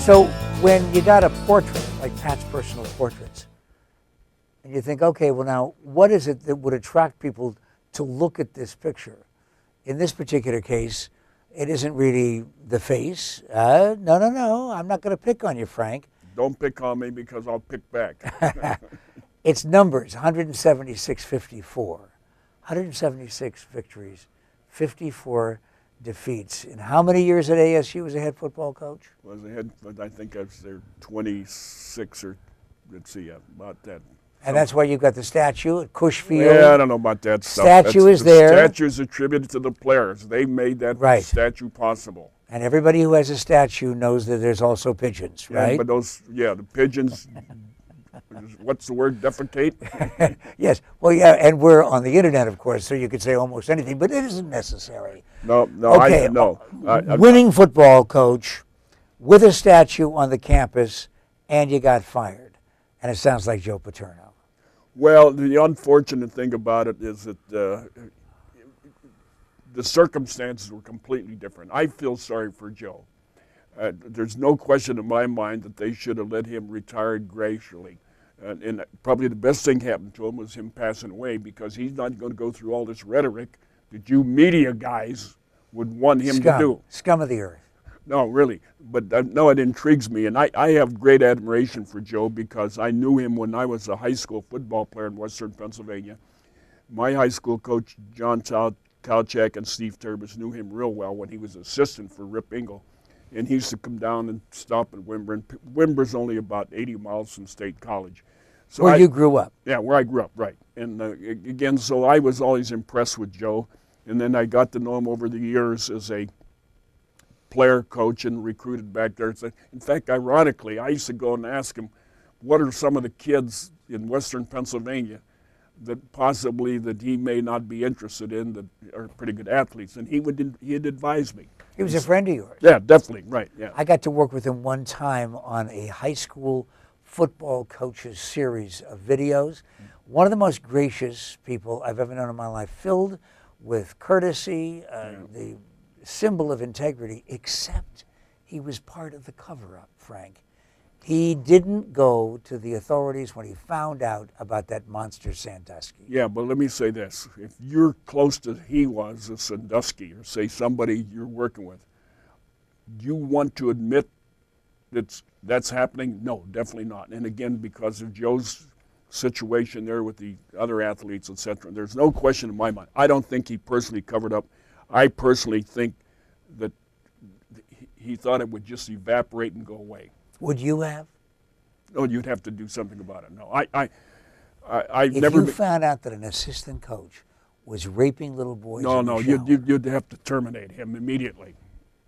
So when you got a portrait, like Pat's personal portraits, and you think, okay, well now, what is it that would attract people to look at this picture? In this particular case, it isn't really the face. No, I'm not going to pick on you, Frank. Don't pick on me because I'll pick back. It's numbers, 176-54. 176 victories, 54 defeats. In how many years at ASU as a head football coach? I think I was there 26 or, let's see, about that. And that's why you got the statue at Kush Field. Yeah, I don't know about that stuff. Statue is there. The statue is attributed to the players. They made that statue possible. And everybody who has a statue knows that there's also pigeons, right? Yeah, but the pigeons, what's the word, defecate? Yes. Well, yeah, and we're on the internet, of course, so you could say almost anything, but it isn't necessary. No, okay, winning football coach with a statue on the campus, and you got fired. And it sounds like Joe Paterno. Well, the unfortunate thing about it is that the circumstances were completely different. I feel sorry for Joe. There's no question in my mind that they should have let him retire gracefully. And probably the best thing happened to him was him passing away, because he's not going to go through all this rhetoric that you media guys would want him to do. Scum of the earth. No, really. But no, it intrigues me. And I have great admiration for Joe, because I knew him when I was a high school football player in Western Pennsylvania. My high school coach, John Talchak and Steve Turbis, knew him real well when he was assistant for Rip Engel. And he used to come down and stop at Wimber. And Wimber's only about 80 miles from State College. So where you grew up? Yeah, where I grew up, right. And again, so I was always impressed with Joe. And then I got to know him over the years as a player coach and recruited back there. In fact, ironically, I used to go and ask him, what are some of the kids in Western Pennsylvania that possibly that he may not be interested in that are pretty good athletes? And he'd advise me. He was a friend of yours. Yeah, definitely, right, yeah. I got to work with him one time on a high school football coaches series of videos. One of the most gracious people I've ever known in my life, filled with courtesy, the symbol of integrity, except he was part of the cover-up, Frank. He didn't go to the authorities when he found out about that monster Sandusky. Yeah, but let me say this. If you're close to he was, a Sandusky, or say somebody you're working with, do you want to admit that's happening? No, definitely not. And again, because of Joe's situation there with the other athletes, etc., there's no question in my mind. I don't think he personally covered up. I personally think that he thought it would just evaporate and go away. Would you have? Oh, you'd have to do something about it. No, If you found out that an assistant coach was raping little boys, no, you'd have to terminate him immediately,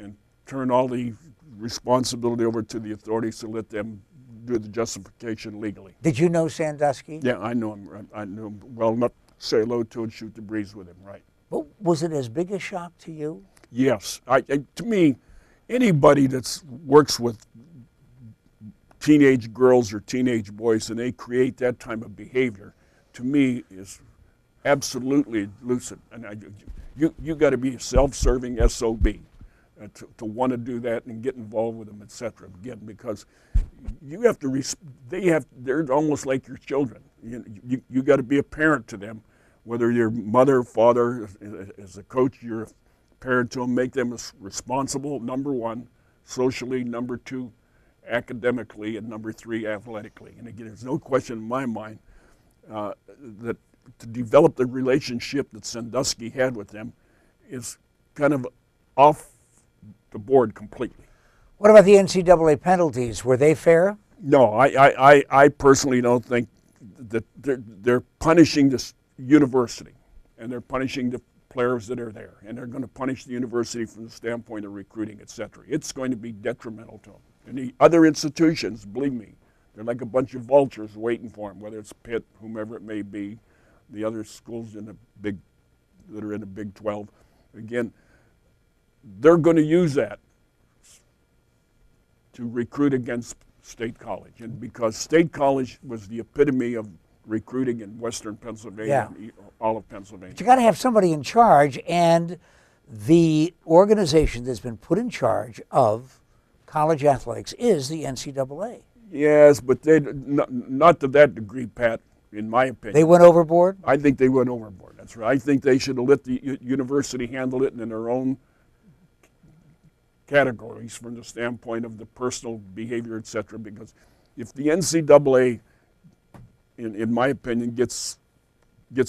and turn all the responsibility over to the authorities to let them do the justification legally. Did you know Sandusky? Yeah, I knew him. I knew him well enough to say hello to and shoot the breeze with him. Right. But was it as big a shock to you? Yes. To me, anybody that works with teenage girls or teenage boys and they create that type of behavior, to me, is absolutely lucid. And you got to be a self-serving SOB to want to do that and get involved with them, etc. Again, because you have to. They're almost like your children. You got to be a parent to them, whether you're mother, father, as a coach, you're a parent to them. Make them responsible. Number one, socially. Number two, academically, and number three, athletically. And again, there's no question in my mind that to develop the relationship that Sandusky had with them is kind of off the board completely. What about the NCAA penalties? Were they fair? No, I personally don't think that they're punishing this university, and they're punishing the players that are there, and they're going to punish the university from the standpoint of recruiting, etc. It's going to be detrimental to them. And the other institutions, believe me, they're like a bunch of vultures waiting for them, whether it's Pitt, whomever it may be, the other schools that are in the Big 12. Again, they're going to use that to recruit against State College. And because State College was the epitome of recruiting in Western Pennsylvania, and all of Pennsylvania. But you got to have somebody in charge, and the organization that's been put in charge of college athletics is the NCAA. Yes, but they not to that degree, Pat. In my opinion, They went overboard? I think they went overboard. That's right. I think they should have let the university handle it in their own categories from the standpoint of the personal behavior, etc. Because if the NCAA, in my opinion, gets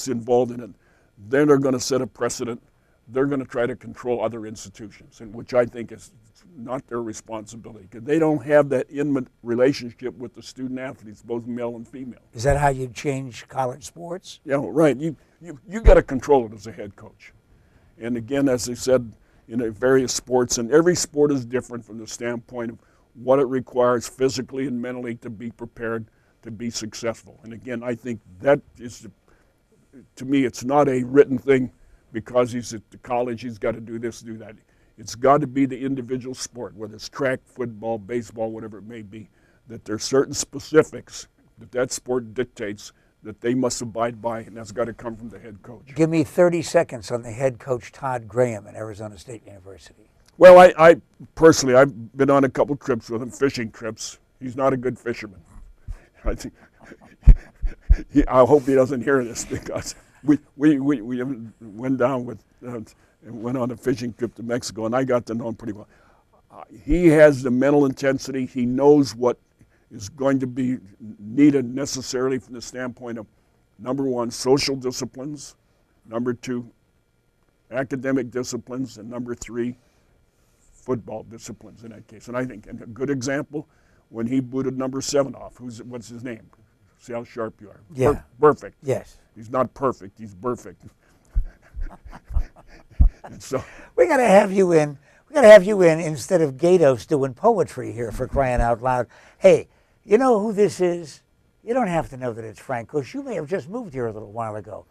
involved in it, then they're going to set a precedent. They're going to try to control other institutions, and which I think is not their responsibility, because they don't have that intimate relationship with the student athletes, both male and female. Is that how you change college sports? Yeah, right. You got to control it as a head coach. And again, as I said, in various sports, and every sport is different from the standpoint of what it requires physically and mentally to be prepared to be successful. And again, I think that is, to me, it's not a written thing because he's at the college, he's got to do this, do that. It's got to be the individual sport, whether it's track, football, baseball, whatever it may be, that there's certain specifics that sport dictates that they must abide by, and that's got to come from the head coach. Give me 30 seconds on the head coach, Todd Graham, at Arizona State University. Well, I personally, I've been on a couple trips with him, fishing trips. He's not a good fisherman. I think I hope he doesn't hear this, because we went down with and went on a fishing trip to Mexico, and I got to know him pretty well. He has the mental intensity. He knows what is going to be needed necessarily from the standpoint of, number one, social disciplines, number two, academic disciplines, and number three, football disciplines in that case. And I think, and a good example, when he booted number 7 off, what's his name? See how sharp you are. Yeah. Perfect. Yes. He's not perfect, he's perfect. And so We got to have you in. We got to have you in instead of Gatos doing poetry here, for crying out loud. Hey, you know who this is? You don't have to know that it's Frank Kush. You may have just moved here a little while ago.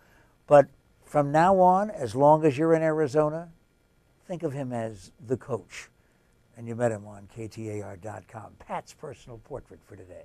But from now on, as long as you're in Arizona, think of him as the coach. And you met him on KTAR.com. Pat's personal portrait for today.